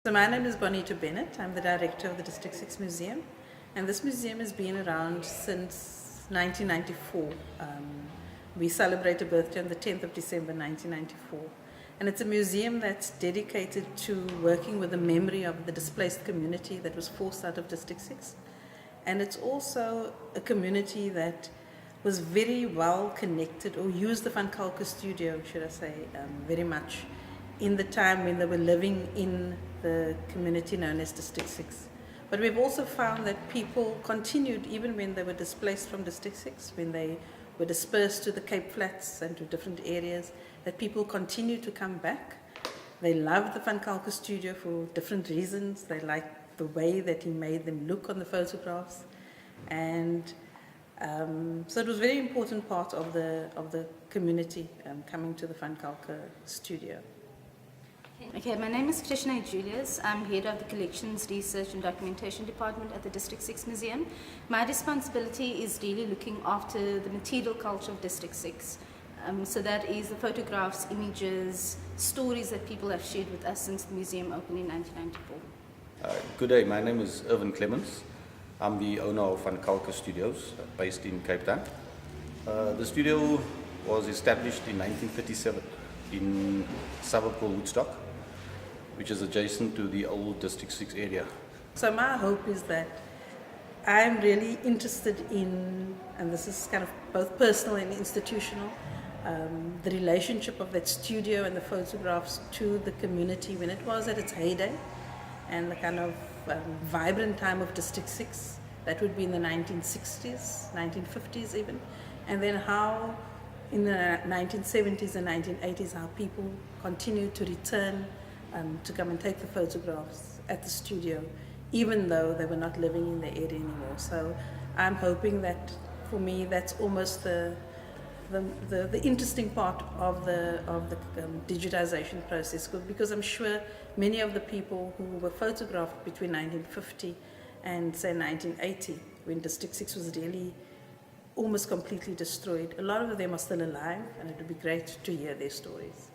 So my name is Bonita Bennett. I'm the director of the District 6 Museum, and this museum has been around since 1994. We celebrate a birthday on the 10th of December 1994, and it's a museum that's dedicated to working with the memory of the displaced community that was forced out of District 6, and it's also a community that was very well connected, or used the Van Kalker studio, should I say, very much in the time when they were living in the community known as District 6. But we've also found that people continued, even when they were displaced from District 6, when they were dispersed to the Cape Flats and to different areas, that people continued to come back. They loved the Van Kalker studio for different reasons. They liked the way that he made them look on the photographs. And so it was a very important part of the community coming to the Van Kalker studio. Okay, my name is Krishna Julius. I'm head of the Collections, Research and Documentation Department at the District 6 Museum. My responsibility is really looking after the material culture of District 6. So that is the photographs, images, stories that people have shared with us since the museum opened in 1994. Good day, my name is Irvin Clemens. I'm the owner of Van Kalker Studios, based in Cape Town. The studio was established in 1937 in a suburb called Woodstock, which is adjacent to the old District 6 area. So my hope is that I'm really interested in, and this is kind of both personal and institutional, the relationship of that studio and the photographs to the community when it was at its heyday, and the kind of vibrant time of District 6. That would be in the 1960s, 1950s even, and then how in the 1970s and 1980s how people continued to return to come and take the photographs at the studio, even though they were not living in the area anymore. So I'm hoping that, for me, that's almost the interesting part of the digitization process, because I'm sure many of the people who were photographed between 1950 and say 1980, when District 6 was really almost completely destroyed, a lot of them are still alive, and it would be great to hear their stories.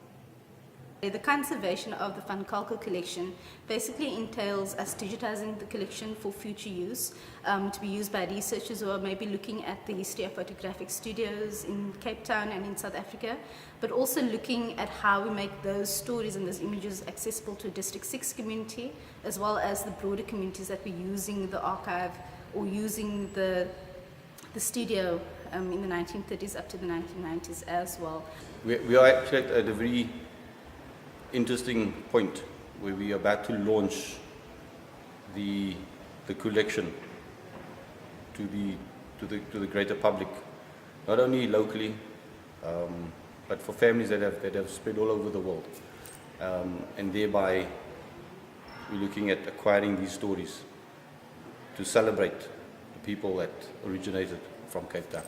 The conservation of the Van Kalker collection basically entails us digitizing the collection for future use, to be used by researchers who are maybe looking at the history of photographic studios in Cape Town and in South Africa, but also looking at how we make those stories and those images accessible to a District 6 community, as well as the broader communities that we're using the archive or using the studio in the 1930s up to the 1990s as well. We are actually at a very interesting point where we are about to launch the collection to the greater public, not only locally, but for families that have spread all over the world, and thereby we're looking at acquiring these stories to celebrate the people that originated from Cape Town.